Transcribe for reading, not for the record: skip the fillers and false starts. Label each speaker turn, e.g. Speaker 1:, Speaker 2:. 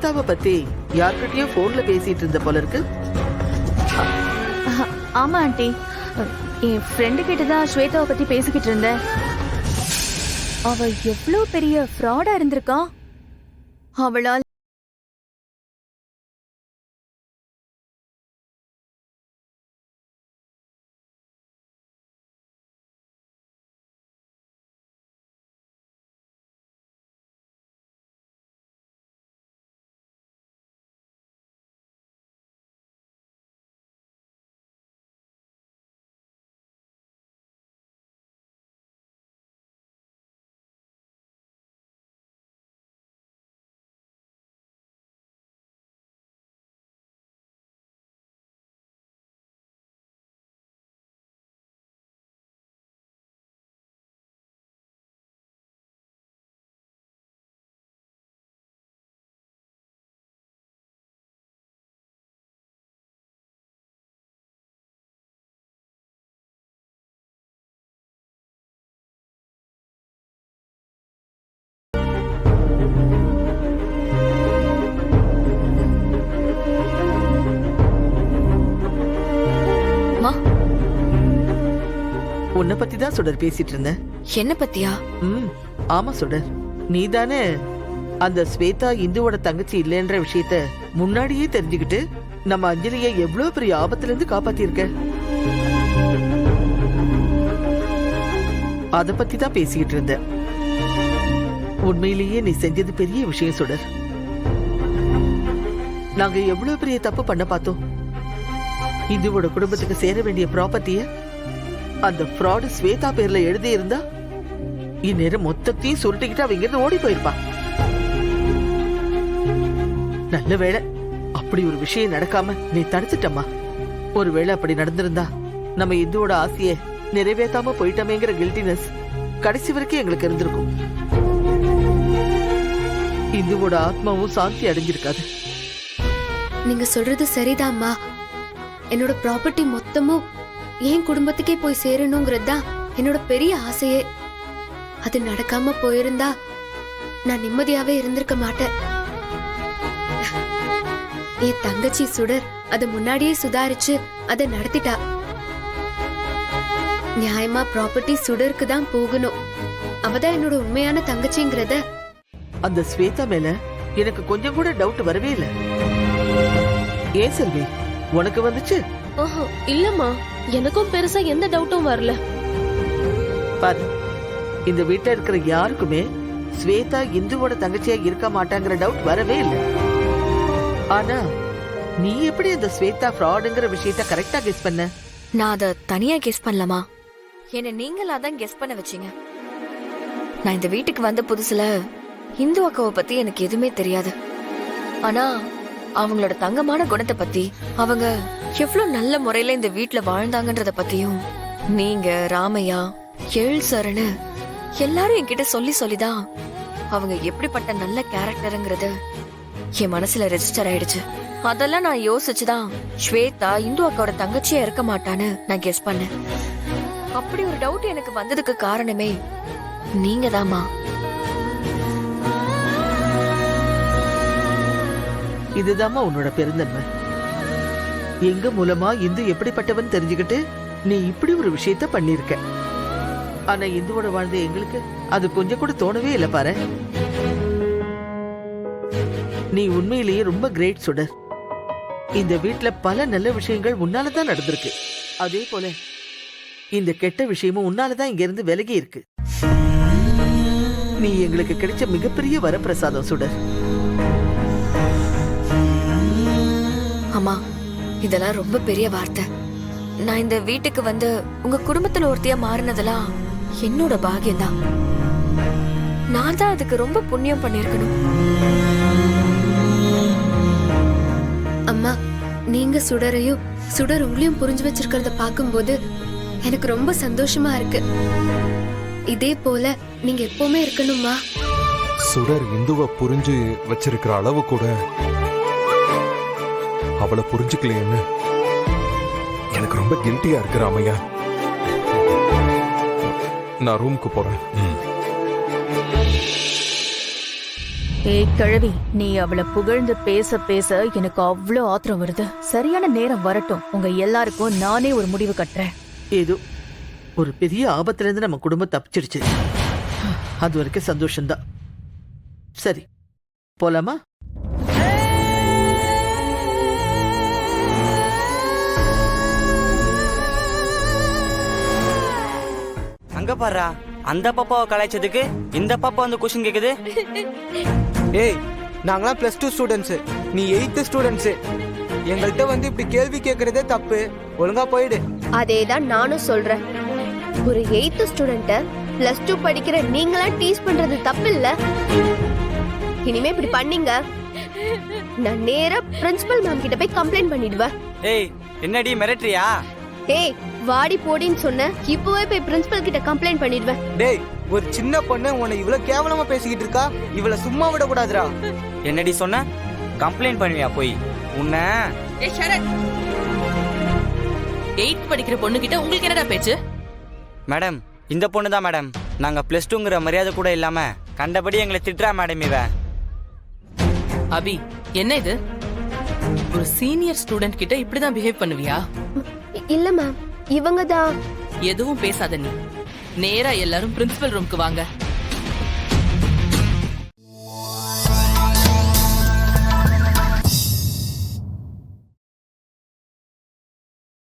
Speaker 1: ஸ்வேதாவை பத்தி யார்கிட்டயும் போன்ல பேசிட்டு இருந்த போல இருக்கு.
Speaker 2: ஆமா ஆண்டி, என் ஃப்ரெண்டு கிட்டதான் ஸ்வேதாவை பத்தி பேசிக்கிட்டு இருந்தேன். அவ எவ்வளவு பெரிய ஃப்ராடா இருந்திருக்கா. அவளால்
Speaker 1: உன்னை பத்தி தான் சுடர் பேசிட்டு இருந்தேன்.
Speaker 3: என்ன பத்தியா?
Speaker 1: ஆமா சுடர், நீதானே அந்த ஸ்வேதா இந்துவோட தங்கச்சி இல்லைன்ற விஷயத்த முன்னாடியே தெரிஞ்சுக்கிட்டு நம்ம அஞ்சலியை எவ்வளவு பெரிய ஆபத்துல இருந்து காப்பாத்திருக்க. அத பத்தி தான் பேசிக்கிட்டு இருந்த. உண்மையிலேயே நீ செஞ்சது பெரிய விஷயம் சுடர். நாங்க எவ்வளவு பெரிய தப்பு பண்ண பார்த்தோம். இந்துவோட குடும்பத்துக்கு சேர வேண்டிய ப்ராப்பர்ட்டிய அந்த ஃப்ராட் ஸ்வேதா பேர்ல எழுதி இருந்தா இந்நேரம் மொத்தத்தையும் சுருட்டிக்கிட்டு அவங்க இருந்து ஓடி போயிருப்பா. நல்ல வேளை அப்படி ஒரு விஷயம் நடக்காம நீ தடுத்துட்டம்மா. ஒருவேளை அப்படி நடந்திருந்தா நம்ம இந்துவோட ஆசையை நிறைவேற்றாம போயிட்டமேங்கிற கில்ட்டினஸ் கடைசி வரைக்கும் எங்களுக்கு இருந்திருக்கும். இந்துவோட ஆத்மாவும் சாந்தி அடைஞ்சிருக்காது.
Speaker 3: நீங்க சொல்றது சரிதாம்மா. என்னோட ப்ராப்பர்ட்டி மொத்தமும் என் குடும்பத்துக்கே போய் சேரணுங்கிறது தான் என்னோட பெரிய ஆசையே. அது நடக்காம போயிருந்தா நான் நிம்மதியாவே இருந்திருக்க மாட்டேன். என் தங்கச்சி சுடர் அத முன்னாடியே சுதாரிச்சு அதை நடத்திட்டா. நியாயமா ப்ராப்பர்ட்டி சுடருக்கு தான் போகணும். அவதான் என்னோட உண்மையான தங்கச்சிங்கிறத.
Speaker 1: அந்த ஸ்வேதா மேல எனக்கு கொஞ்சம் கூட டவுட் வரவே இல்லை. ஏன் செல்வி, உனக்கு வந்துச்சு?
Speaker 4: இல்லம்மா, எனக்கும் பெருசா எந்த டவுட்டும் வரல.
Speaker 1: பாரு, இந்த வீட்டுல இருக்கிற யாருக்குமே ஸ்வேதா இந்துவோட தங்கச்சியா இருக்க மாட்டாங்கிற டவுட் வரவே இல்லை. ஆனா நீ எப்படி அந்த ஸ்வேதா ஃப்ராடுங்கிற விஷயத்த கரெக்டா கெஸ் பண்ண?
Speaker 3: நான் அத தனியா கெஸ் பண்ணலாமா? என்ன நீங்களா தான் கெஸ் பண்ண வச்சீங்க. நான் இந்த வீட்டுக்கு வந்த புதுசுல இந்து அக்காவை பத்தி எனக்கு எதுவுமே தெரியாது. ஆனா அவங்களோட தங்கமான குணத்தை பத்தி, அவங்க எவ்வளவு நல்ல முறையில இந்த வீட்டுல வாழ்ந்தாங்கன்றத பத்தியும் நீங்க, ராமையா, ஏழ் சரணு எல்லாரும் என்கிட்ட சொல்லிதான் அவங்க எப்படிப்பட்ட நல்ல கேரக்டருங்கிறது என் மனசுல ரெஜிஸ்டர் ஆயிடுச்சு. அதெல்லாம் நான் யோசிச்சுதான் ஸ்வேதா இந்து அக்காவோட தங்கச்சியா இருக்க மாட்டான்னு நான் கெஸ் பண்ணேன். அப்படி ஒரு டவுட் எனக்கு வந்ததுக்கு காரணமே நீங்க தாமா.
Speaker 1: இதுதாம்மா உன்னோட பெருந்தன்மை. எங்க மூலமா இந்து எப்படிப்பட்டவன் தெரிஞ்சுக்கிட்டு நீ இப்படி ஒரு விஷயத்த பண்ணிருக்க. ஆனா இந்துவோட வாழ்ந்த எங்களுக்கு அது கொஞ்சம் கூட தோணவே இல்லை பாரு. நீ உண்மையிலேயே ரொம்ப கிரேட் சுடர். இந்த வீட்டுல பல நல்ல விஷயங்கள் உன்னாலதான் நடந்திருக்கு. அதே போல இந்த கெட்ட விஷயமும் உன்னாலதான் இங்க இருந்து விலகி இருக்கு. நீ எங்களுக்கு கிடைச்ச மிகப்பெரிய வரப்பிரசாதம் சுடர்.
Speaker 3: அம்மா, இதெல்லாம் ரொம்ப பெரிய வார்த்தை. நான் இந்த வீட்டுக்கு வந்து உங்க குடும்பத்துல ஒருத்தையா மாறினதெல்லாம் என்னோட பாக்கியம்தான். நான் தான் அதுக்கு ரொம்ப புண்ணியம் பண்ணிருக்கணும். அம்மா, நீங்க சுடரையும் சுடர் உங்களையும் புரிஞ்சு வச்சிருக்கிறத பாக்கும்போது எனக்கு ரொம்ப சந்தோஷமா இருக்கு. இதே போல நீங்க எப்பவுமே இருக்கணுமா?
Speaker 5: சுடர் இந்துவை புரிஞ்சு வச்சிருக்கிற அளவு கூட அவளை புரிஞ்சுக்கலையேன்னு எனக்கு ரொம்ப கில்ட்டியா இருக்கு ராமையா. நான் ரூமுக்கு போறேன்.
Speaker 2: ஏய் கிழவி, நீ அவளை புகழ்ந்து பேச பேச எனக்கு அவ்வளோ ஆத்திரம் வருது. சரியான நேரம் வரட்டும், உங்க எல்லாருக்கும் நானே ஒரு முடிவு கட்டுறேன்.
Speaker 1: ஏதோ ஒரு பெரிய ஆபத்துல இருந்து நம்ம குடும்பம் தப்பிச்சிடுச்சு. அது வரைக்கும் சந்தோஷம்தான். சரி, போலாமா?
Speaker 6: அங்க பாருடா, அந்த பாப்பாவை கலாய்ச்சதுக்கு இந்த பாப்பா வந்து கொஸ்டின் கேக்குது.
Speaker 7: ஏய், நாங்களாம் +2 ஸ்டூடெண்ட்ஸ், நீ 8th ஸ்டூடெண்ட்ஸ். எங்கள்கிட்ட வந்து இப்படி கேள்வி கேட்கறதே தப்பு. ஒழுங்கா போயிடு.
Speaker 8: அதேதான் நானும் சொல்றேன். ஒரு 8th ஸ்டூடெண்ட்ட +2 படிக்கிற நீங்களா டீஸ் பண்றது தப்பு இல்ல. இனிமே இப்படி பண்ணீங்க, நான் நேரா பிரின்சிபல் மேம் கிட்ட போய் கம்ப்ளைண்ட் பண்ணிடுவேன்.
Speaker 6: ஏய், என்னடி மிரட்டுறியா?
Speaker 8: ஏய், வாடி போடின்னு சொன்ன, இப்பவே போய் பிரின்சிபல் கிட்ட கம்ப்ளைண்ட் பண்ணிடுவேன்.
Speaker 7: டேய், ஒரு சின்ன பொண்ணு உன்னை இவ்வளவு கேவலமா பேசிக்கிட்டு இருக்கா. இவள சும்மா விட கூடாதுடா.
Speaker 6: என்னடி சொன்ன? கம்ப்ளைண்ட் பண்ணுவியா போய்? உன்ன
Speaker 9: 8th படிக்கிற பொண்ணு கிட்ட உங்களுக்கு என்னடா பேச்சு?
Speaker 6: மேடம், இந்த பொண்ணு தான் மேடம். நாங்க +2ங்கிற மரியாதை கூட இல்லாம கண்டபடி எங்களை திட்டுறா மேடம் இவ.
Speaker 9: அபி, என்ன இது? ஒரு சீனியர் ஸ்டூடெண்ட் கிட்ட இப்படிதான் பிஹேவ் பண்ணுவியா?
Speaker 8: இல்ல மேம், இவங்க தான்.
Speaker 9: எதுவும் பேசாத நீ. நேரா எல்லாரும் பிரின்சிபல் ரூம்க்கு வாங்க.